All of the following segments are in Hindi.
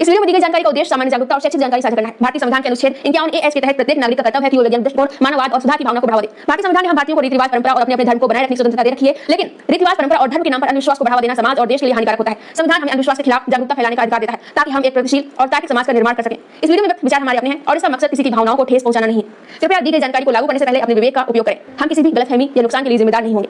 इस वीडियो में दी गई जानकारी का उद्देश्य सामान्य जागरूकता और शैक्षिक जानकारी साझा करना है। भारतीय संविधान के अनुच्छेद 51A के तहत प्रत्येक नागरिक का कर्तव्य है कि वो वैज्ञानिक दृष्टिकोण, मानववाद और सुधार की भावना को बढ़ावा दे। भारतीय संविधान ने हम भारतीयों को रीति रिवाज, परंपरा और अपने धर्म को बनाए रखने की स्वतंत्रता दे रखी है, लेकिन रीति रिवाज, परंपरा और धर्म के नाम पर अंधविश्वास को बढ़ावा देना समाज और देश के लिए हानिकारक होता है। संविधान हमें अंधविश्वास के खिलाफ जागरूकता फैलाने का अधिकार देता है ताकि हम एक प्रगतिशील और तार्किक समाज का निर्माण कर सकें। इस वीडियो में व्यक्त विचार हमारे अपने हैं और इसका मकसद किसी की भावनाओं को ठेस पहुंचाना नहीं है। कृपया दी गई जानकारी को लागू करने से पहले अपने विवेक का उपयोग करें। हम किसी भी गलतफहमी या नुकसान के लिए जिम्मेदार नहीं होंगे।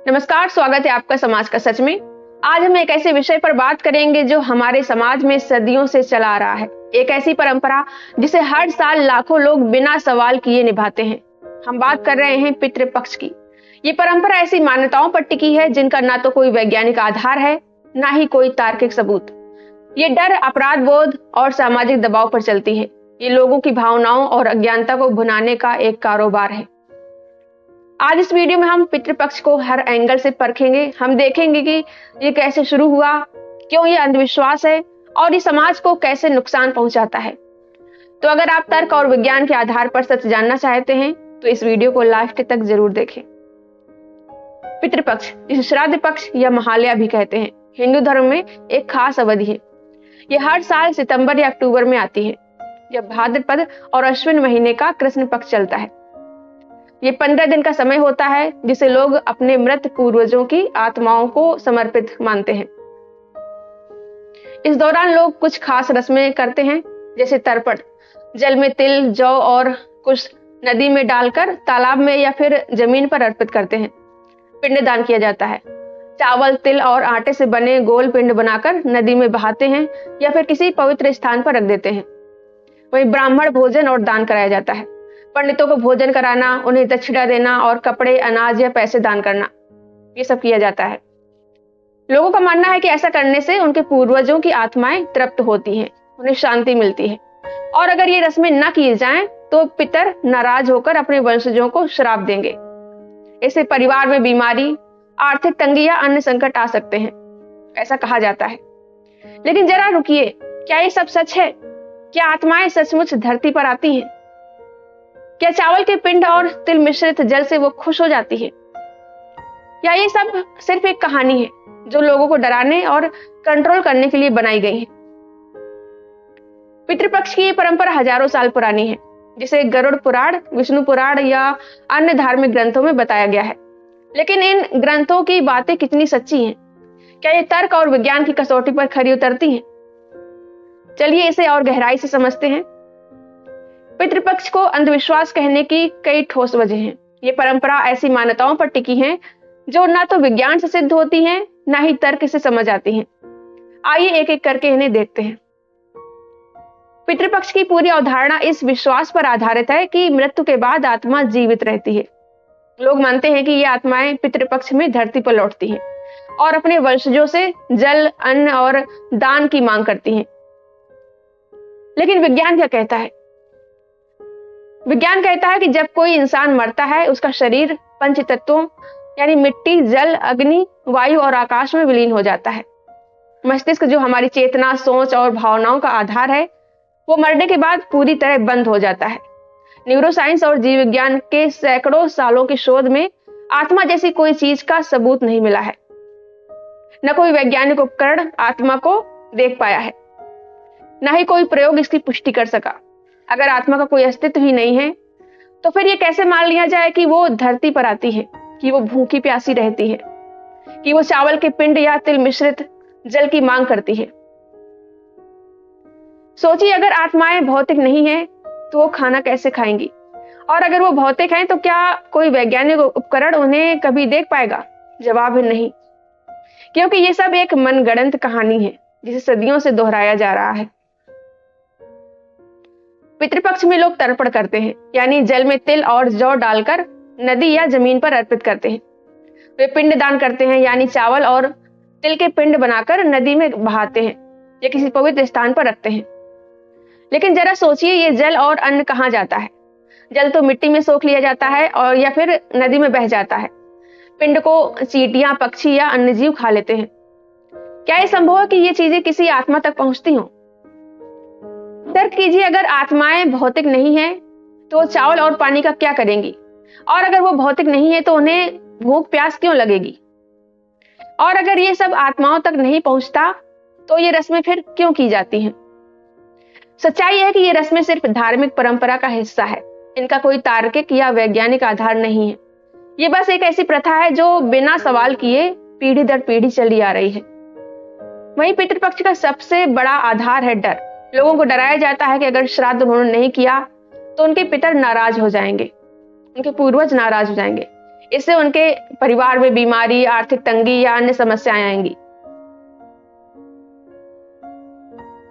नमस्कार, स्वागत है आपका समाज का सच में। आज हम एक ऐसे विषय पर बात करेंगे जो हमारे समाज में सदियों से चला आ रहा है। एक ऐसी परंपरा जिसे हर साल लाखों लोग बिना सवाल किए निभाते हैं। हम बात कर रहे हैं पितृपक्ष की। ये परंपरा ऐसी मान्यताओं पर टिकी है जिनका ना तो कोई वैज्ञानिक आधार है, ना ही कोई तार्किक सबूत। ये डर, अपराध बोध और सामाजिक दबाव पर चलती है। ये लोगों की भावनाओं और अज्ञानता को भुनाने का एक कारोबार है। आज इस वीडियो में हम पितृपक्ष को हर एंगल से परखेंगे। हम देखेंगे कि ये कैसे शुरू हुआ, क्यों ये अंधविश्वास है और ये समाज को कैसे नुकसान पहुंचाता है। तो अगर आप तर्क और विज्ञान के आधार पर सच जानना चाहते हैं तो इस वीडियो को लास्ट तक जरूर देखें। पितृपक्ष, जिसे श्राद्ध पक्ष या महालया भी कहते हैं, हिंदू धर्म में एक खास अवधि है। ये हर साल सितंबर या अक्टूबर में आती है, जब भाद्रपद और अश्विन महीने का कृष्ण पक्ष चलता है। ये 15 दिन का समय होता है जिसे लोग अपने मृत पूर्वजों की आत्माओं को समर्पित मानते हैं। इस दौरान लोग कुछ खास रस्में करते हैं, जैसे तर्पण, जल में तिल, जौ और कुछ नदी में डालकर तालाब में या फिर जमीन पर अर्पित करते हैं। पिंडदान किया जाता है। चावल, तिल और आटे से बने गोल पिंड बनाकर नदी में बहाते हैं या फिर किसी पवित्र स्थान पर रख देते हैं। वहीं ब्राह्मण भोजन और दान कराया जाता है। पंडितों को भोजन कराना, उन्हें दक्षिणा देना और कपड़े, अनाज या पैसे दान करना, ये सब किया जाता है। लोगों का मानना है कि ऐसा करने से उनके पूर्वजों की आत्माएं तृप्त होती हैं, उन्हें शांति मिलती है। और अगर ये रस्में न की जाएं तो पितर नाराज होकर अपने वंशजों को श्राप देंगे। इससे परिवार में बीमारी, आर्थिक तंगी या अन्य संकट आ सकते हैं, ऐसा कहा जाता है। लेकिन जरा रुकिए, क्या ये सब सच है? क्या आत्माएं सचमुच धरती पर आती हैं? क्या चावल के पिंड और तिल मिश्रित जल से वो खुश हो जाती है? या ये सब सिर्फ एक कहानी है जो लोगों को डराने और कंट्रोल करने के लिए बनाई गई है? पितृपक्ष की ये परंपरा हजारों साल पुरानी है, जिसे गरुड़ पुराण, विष्णु पुराण या अन्य धार्मिक ग्रंथों में बताया गया है। लेकिन इन ग्रंथों की बातें कितनी सच्ची हैं? क्या ये तर्क और विज्ञान की कसौटी पर खरी उतरती हैं? चलिए इसे और गहराई से समझते हैं। पितृपक्ष को अंधविश्वास कहने की कई ठोस वजह हैं। ये परंपरा ऐसी मान्यताओं पर टिकी है जो ना तो विज्ञान से सिद्ध होती हैं, ना ही तर्क से समझ आती हैं। आइए एक एक करके इन्हें देखते हैं। पितृपक्ष की पूरी अवधारणा इस विश्वास पर आधारित है कि मृत्यु के बाद आत्मा जीवित रहती है। लोग मानते हैं कि ये आत्माएं पितृपक्ष में धरती पर लौटती हैं और अपने वंशजों से जल, अन्न और दान की मांग करती हैं। लेकिन विज्ञान क्या कहता है? विज्ञान कहता है कि जब कोई इंसान मरता है, उसका शरीर पंच तत्वों यानी मिट्टी, जल, अग्नि, वायु और आकाश में विलीन हो जाता है। मस्तिष्क, जो हमारी चेतना, सोच और भावनाओं का आधार है, वो मरने के बाद पूरी तरह बंद हो जाता है। न्यूरोसाइंस और जीव विज्ञान के सैकड़ों सालों की शोध में आत्मा जैसी कोई चीज का सबूत नहीं मिला है। न कोई वैज्ञानिक उपकरण आत्मा को देख पाया है, न ही कोई प्रयोग इसकी पुष्टि कर सका। अगर आत्मा का कोई अस्तित्व ही नहीं है तो फिर ये कैसे मान लिया जाए कि वो धरती पर आती है, कि वो भूखी प्यासी रहती है, कि वो चावल के पिंड या तिल मिश्रित जल की मांग करती है? सोचिए, अगर आत्माएं भौतिक नहीं है तो वो खाना कैसे खाएंगी? और अगर वो भौतिक हैं तो क्या कोई वैज्ञानिक उपकरण उन्हें कभी देख पाएगा? जवाब है नहीं, क्योंकि ये सब एक मनगढ़ंत कहानी है जिसे सदियों से दोहराया जा रहा है। पितृपक्ष में लोग तर्पण करते हैं, यानी जल में तिल और जौ डालकर नदी या जमीन पर अर्पित करते हैं। वे पिंड दान करते हैं, यानी चावल और तिल के पिंड बनाकर नदी में बहाते हैं या किसी पवित्र स्थान पर रखते हैं। लेकिन जरा सोचिए, ये जल और अन्न कहाँ जाता है? जल तो मिट्टी में सोख लिया जाता है और या फिर नदी में बह जाता है। पिंड को चींटियां, पक्षी या अन्य जीव खा लेते हैं। क्या यह संभव है कि ये चीजें किसी आत्मा तक पहुंचती हों? तर्क कीजिए, अगर आत्माएं भौतिक नहीं है तो चावल और पानी का क्या करेंगी? और अगर वो भौतिक नहीं है तो उन्हें भूख प्यास क्यों लगेगी? और अगर ये सब आत्माओं तक नहीं पहुंचता तो ये रस्में फिर क्यों की जाती हैं? सच्चाई है कि ये रस्में सिर्फ धार्मिक परंपरा का हिस्सा है। इनका कोई तार्किक या वैज्ञानिक आधार नहीं है। ये बस एक ऐसी प्रथा है जो बिना सवाल किए पीढ़ी दर पीढ़ी चली आ रही है। वहीं पितृपक्ष का सबसे बड़ा आधार है डर। लोगों को डराया जाता है कि अगर श्राद्ध उन्होंने नहीं किया तो उनके पितर नाराज हो जाएंगे, उनके पूर्वज नाराज हो जाएंगे। इससे उनके परिवार में बीमारी, आर्थिक तंगी या अन्य समस्याएं आएंगी।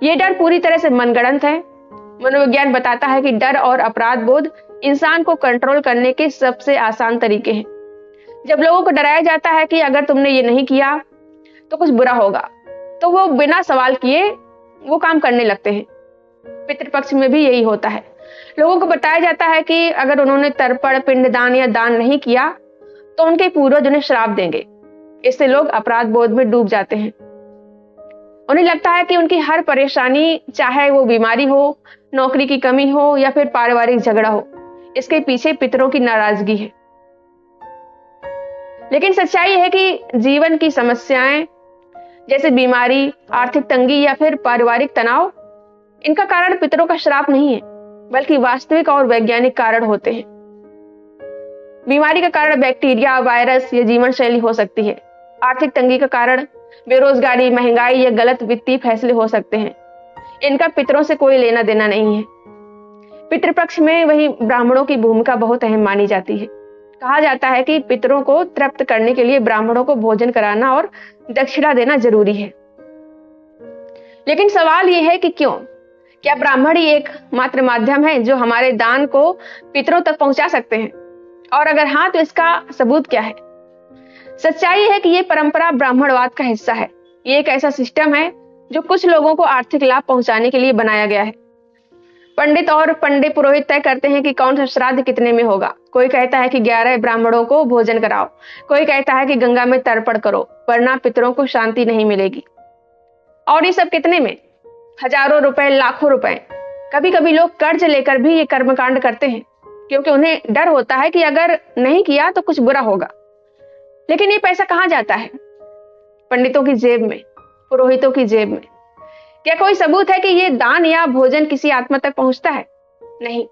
ये डर पूरी तरह से मनगढ़ंत है। मनोविज्ञान बताता है कि डर और अपराध बोध इंसान को कंट्रोल करने के सबसे आसान तरीके हैं। जब लोगों को डराया जाता है कि अगर तुमने ये नहीं किया तो कुछ बुरा होगा, तो वो बिना सवाल किए वो काम करने लगते हैं। पितृपक्ष में भी यही होता है। लोगों को बताया जाता है कि अगर उन्होंने तर्पण, पिंडदान या दान नहीं किया तो उनके पूर्वज उन्हें श्राप देंगे। इससे लोग अपराध बोध में डूब जाते हैं। उन्हें लगता है कि उनकी हर परेशानी, चाहे वो बीमारी हो, नौकरी की कमी हो या फिर पारिवारिक झगड़ा हो, इसके पीछे पितरों की नाराजगी है। लेकिन सच्चाई है कि जीवन की समस्याएं जैसे बीमारी, आर्थिक तंगी या फिर पारिवारिक तनाव, इनका कारण पितरों का श्राप नहीं है, बल्कि वास्तविक और वैज्ञानिक कारण होते हैं। बीमारी का कारण बैक्टीरिया, वायरस या जीवन शैली हो सकती है। आर्थिक तंगी का कारण बेरोजगारी, महंगाई या गलत वित्तीय फैसले हो सकते हैं। इनका पितरों से कोई लेना देना नहीं है। पितृपक्ष में वही ब्राह्मणों की भूमिका बहुत अहम मानी जाती है। कहा जाता है कि पितरों को तृप्त करने के लिए ब्राह्मणों को भोजन कराना और दक्षिणा देना जरूरी है। लेकिन सवाल यह है कि क्यों? क्या ब्राह्मण ही एक मात्र माध्यम है जो हमारे दान को पितरों तक पहुंचा सकते हैं? और अगर हाँ, तो इसका सबूत क्या है? सच्चाई है कि यह परंपरा ब्राह्मणवाद का हिस्सा है। ये एक ऐसा सिस्टम है जो कुछ लोगों को आर्थिक लाभ पहुंचाने के लिए बनाया गया है। पंडित और पंडित पुरोहित तय करते हैं कि कौन सा श्राद्ध कितने में होगा। कोई कहता है कि 11 ब्राह्मणों को भोजन कराओ, कोई कहता है कि गंगा में तर्पण करो, वरना पितरों को शांति नहीं मिलेगी। और ये सब कितने में? हजारों रुपए, लाखों रुपए। कभी कभी लोग कर्ज लेकर भी ये कर्मकांड करते हैं, क्योंकि उन्हें डर होता है कि अगर नहीं किया तो कुछ बुरा होगा। लेकिन ये पैसा कहाँ जाता है? पंडितों की जेब में, पुरोहितों की जेब में। क्या कोई सबूत है कि ये दान या भोजन किसी आत्मा तक पहुंचता है? नहीं।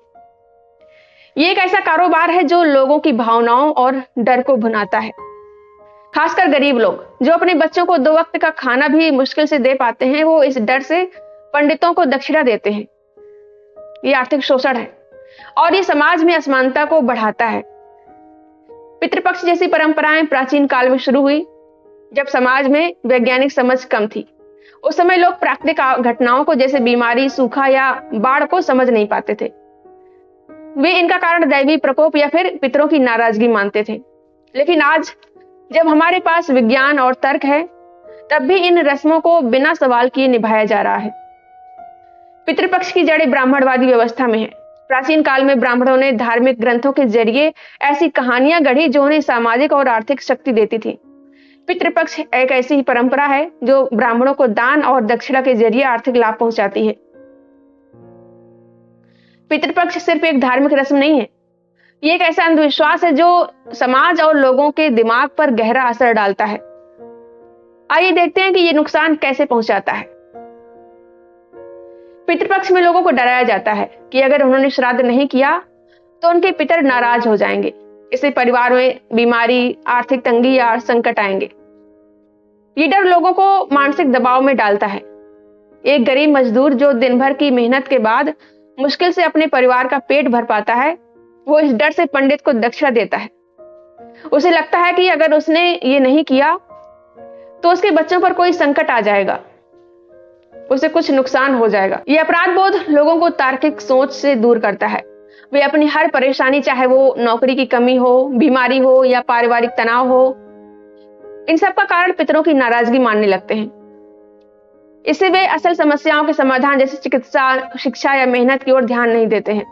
ये एक ऐसा कारोबार है जो लोगों की भावनाओं और डर को भुनाता है। खासकर गरीब लोग जो अपने बच्चों को 2 वक्त का खाना भी मुश्किल से दे पाते हैं, वो इस डर से पंडितों को दक्षिणा देते हैं। ये आर्थिक शोषण है और ये समाज में असमानता को बढ़ाता है। पितृपक्ष जैसी परंपराएं प्राचीन काल में शुरू हुई जब समाज में वैज्ञानिक समझ कम थी। उस समय लोग प्राकृतिक घटनाओं को जैसे बीमारी, सूखा या बाढ़ को समझ नहीं पाते थे। वे इनका कारण दैवी प्रकोप या फिर पितरों की नाराजगी मानते थे। लेकिन आज जब हमारे पास विज्ञान और तर्क है, तब भी इन रस्मों को बिना सवाल किए निभाया जा रहा है। पितृपक्ष की जड़ें ब्राह्मणवादी व्यवस्था में है। प्राचीन काल में ब्राह्मणों ने धार्मिक ग्रंथों के जरिए ऐसी कहानियां गढ़ी जो उन्हें सामाजिक और आर्थिक शक्ति देती थी। पितृपक्ष एक ऐसी ही परंपरा है जो ब्राह्मणों को दान और दक्षिणा के जरिए आर्थिक लाभ पहुंचाती है। पितृपक्ष सिर्फ एक धार्मिक रस्म नहीं है, ये एक ऐसा अंधविश्वास है जो समाज और लोगों के दिमाग पर गहरा असर डालता है। आइए देखते हैं कि ये नुकसान कैसे पहुंचाता है। पितृपक्ष में लोगों को डराया जाता है कि अगर उन्होंने श्राद्ध नहीं किया तो उनके पितर नाराज हो जाएंगे। इससे परिवार में बीमारी, आर्थिक तंगी या संकट आएंगे। ये डर लोगों को मानसिक दबाव में डालता है। एक गरीब मजदूर जो दिन भर की मेहनत के बाद मुश्किल से अपने परिवार का पेट भर पाता है, वो इस डर से पंडित को दक्षिणा देता है। उसे लगता है कि अगर उसने ये नहीं किया तो उसके बच्चों पर कोई संकट आ जाएगा, उसे कुछ नुकसान हो जाएगा। ये अपराध बोध लोगों को तार्किक सोच से दूर करता है। वे अपनी हर परेशानी, चाहे वो नौकरी की कमी हो, बीमारी हो या पारिवारिक तनाव हो, इन सब का कारण पितरों की नाराजगी मानने लगते हैं। इससे वे असल समस्याओं के समाधान जैसे चिकित्सा, शिक्षा या मेहनत की ओर ध्यान नहीं देते हैं।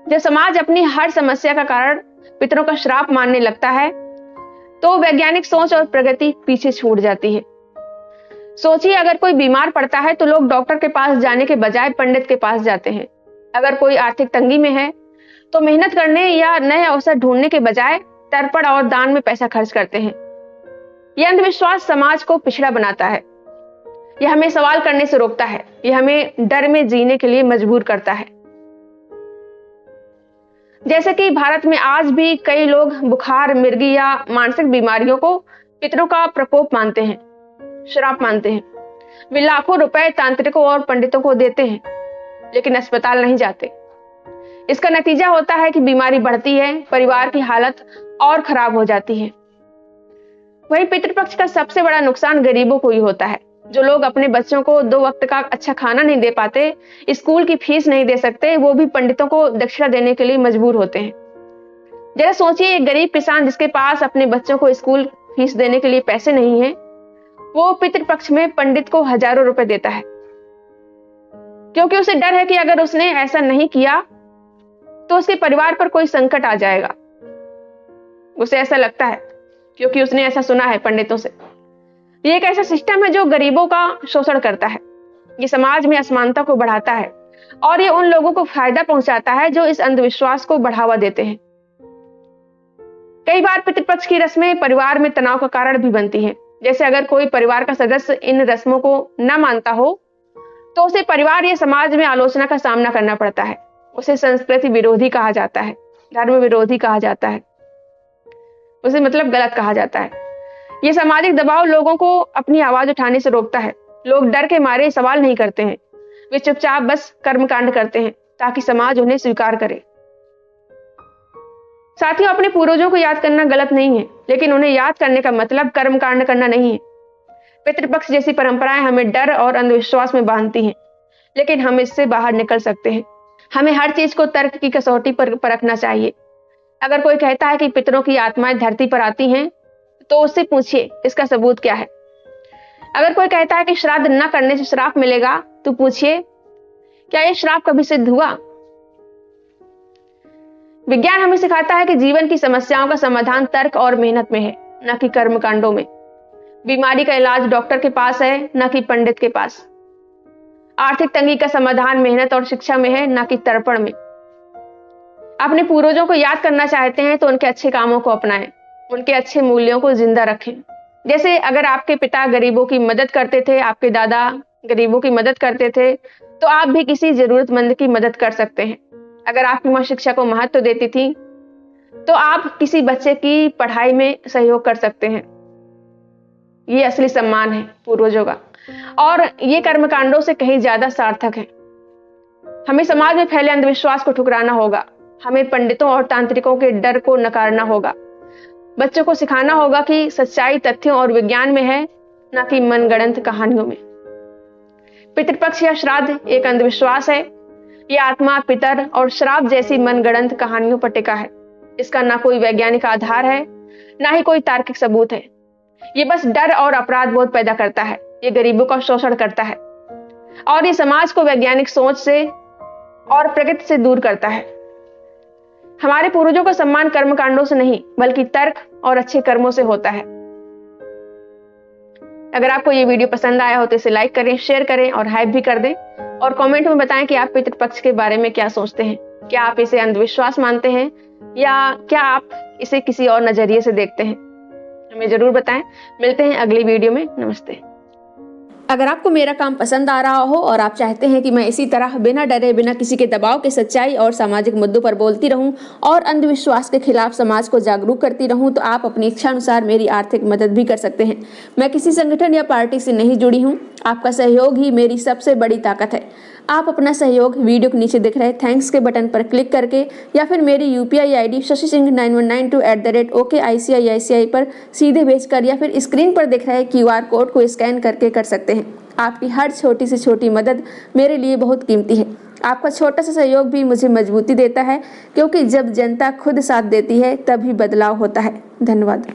जब समाज अपनी हर समस्या का कारण पितरों का श्राप मानने लगता है तो वैज्ञानिक सोच और प्रगति पीछे छूट जाती है। सोचिए, अगर कोई बीमार पड़ता है तो लोग डॉक्टर के पास जाने के बजाय पंडित के पास जाते हैं। अगर कोई आर्थिक तंगी में है तो मेहनत करने या नए अवसर ढूंढने के बजाय तर्पण और दान में पैसा खर्च करते हैं। यह अंधविश्वास समाज को पिछड़ा बनाता है। यह हमें सवाल करने से रोकता है, यह हमें डर में जीने के लिए मजबूर करता है। जैसे कि भारत में आज भी कई लोग बुखार, मिर्गी या मानसिक बीमारियों को पितरों का प्रकोप मानते हैं, श्राप मानते हैं। वे लाखों रुपए तांत्रिकों और पंडितों को देते हैं, लेकिन अस्पताल नहीं जाते। इसका नतीजा होता है कि बीमारी बढ़ती है, परिवार की हालत और खराब हो जाती है। वहीं पितृपक्ष का सबसे बड़ा नुकसान गरीबों को ही होता है। जो लोग अपने बच्चों को 2 वक्त का अच्छा खाना नहीं दे पाते, स्कूल की फीस नहीं दे सकते, वो भी पंडितों को दक्षिणा देने के लिए मजबूर होते हैं। जरा सोचिए, एक गरीब किसान जिसके पास अपने बच्चों को स्कूल फीस देने के लिए पैसे नहीं है, वो पितृपक्ष में पंडित को हजारों रुपए देता है, क्योंकि उसे डर है कि अगर उसने ऐसा नहीं किया तो उसके परिवार पर कोई संकट आ जाएगा। उसे ऐसा लगता है, क्योंकि उसने ऐसा सुना है पंडितों से। ये एक ऐसा सिस्टम है जो गरीबों का शोषण करता है, ये समाज में असमानता को बढ़ाता है और ये उन लोगों को फायदा पहुंचाता है जो इस अंधविश्वास को बढ़ावा देते हैं। कई बार पितृपक्ष की रस्में परिवार में तनाव का कारण भी बनती हैं। जैसे अगर कोई परिवार का सदस्य इन रस्मों को न मानता हो तो उसे परिवार या समाज में आलोचना का सामना करना पड़ता है। उसे संस्कृति विरोधी कहा जाता है, धर्म विरोधी कहा जाता है, उसे मतलब गलत कहा जाता है। ये सामाजिक दबाव लोगों को अपनी आवाज उठाने से रोकता है। लोग डर के मारे सवाल नहीं करते हैं, वे चुपचाप बस कर्मकांड करते हैं ताकि समाज उन्हें स्वीकार करे। साथियों, अपने पूर्वजों को याद करना गलत नहीं है, लेकिन उन्हें याद करने का मतलब कर्मकांड करना नहीं है। पितृपक्ष जैसी परंपराएं हमें डर और अंधविश्वास में बांधती हैं, लेकिन हम इससे बाहर निकल सकते हैं। हमें हर चीज को तर्क की कसौटी पर परखना चाहिए। अगर कोई कहता है कि पितरों की आत्माएं धरती पर आती हैं, तो उससे पूछिए इसका सबूत क्या है। अगर कोई कहता है कि श्राद्ध न करने से श्राप मिलेगा, तो पूछिए क्या यह श्राप कभी सिद्ध हुआ। विज्ञान हमें सिखाता है कि जीवन की समस्याओं का समाधान तर्क और मेहनत में है, न कि कर्मकांडों में। बीमारी का इलाज डॉक्टर के पास है, न कि पंडित के पास। आर्थिक तंगी का समाधान मेहनत और शिक्षा में है, न कि तर्पण में। अपने पूर्वजों को याद करना चाहते हैं तो उनके अच्छे कामों को अपनाएं, उनके अच्छे मूल्यों को जिंदा रखें। जैसे अगर आपके पिता गरीबों की मदद करते थे, आपके दादा गरीबों की मदद करते थे, तो आप भी किसी जरूरतमंद की मदद कर सकते हैं। अगर आपकी मां शिक्षा को महत्व देती थी, तो आप किसी बच्चे की पढ़ाई में सहयोग कर सकते हैं। ये असली सम्मान है पूर्वजों का, और ये कर्मकांडों से कहीं ज्यादा सार्थक है। हमें समाज में फैले अंधविश्वास को ठुकराना होगा। हमें पंडितों और तांत्रिकों के डर को नकारना होगा। बच्चों को सिखाना होगा कि सच्चाई तथ्यों और विज्ञान में है, न कि मनगढ़ंत कहानियों में। पितृपक्ष या श्राद्ध एक अंधविश्वास है। यह आत्मा, पितर और श्राप जैसी मनगढ़ंत कहानियों पर टिका है। इसका ना कोई वैज्ञानिक आधार है, ना ही कोई तार्किक सबूत है। ये बस डर और अपराध बोध पैदा करता है। ये गरीबों का शोषण करता है और ये समाज को वैज्ञानिक सोच से और प्रकृति से दूर करता है। हमारे पूर्वजों का सम्मान कर्मकांडों से नहीं, बल्कि तर्क और अच्छे कर्मों से होता है। अगर आपको ये वीडियो पसंद आया हो तो इसे लाइक करें, शेयर करें और हाइप भी कर दें, और कमेंट में बताएं कि आप पितृपक्ष के बारे में क्या सोचते हैं। क्या आप इसे अंधविश्वास मानते हैं या क्या आप इसे किसी और नजरिए से देखते हैं? हमें जरूर बताएं। मिलते हैं अगली वीडियो में। नमस्ते। अगर आपको मेरा काम पसंद आ रहा हो और आप चाहते हैं कि मैं इसी तरह बिना डरे, बिना किसी के दबाव के सच्चाई और सामाजिक मुद्दों पर बोलती रहूं और अंधविश्वास के खिलाफ समाज को जागरूक करती रहूं, तो आप अपनी इच्छा अनुसार मेरी आर्थिक मदद भी कर सकते हैं। मैं किसी संगठन या पार्टी से नहीं जुड़ी हूं। आपका सहयोग ही मेरी सबसे बड़ी ताकत है। आप अपना सहयोग वीडियो के नीचे दिख रहे थैंक्स के बटन पर क्लिक करके या फिर मेरी UPI ID shashi-singh9192@OKICICI पर सीधे भेजकर या फिर स्क्रीन पर दिख रहे QR कोड को स्कैन करके कर सकते हैं। आपकी हर छोटी से छोटी मदद मेरे लिए बहुत कीमती है। आपका छोटा सा सहयोग भी मुझे मजबूती देता है, क्योंकि जब जनता खुद साथ देती है तभी बदलाव होता है। धन्यवाद।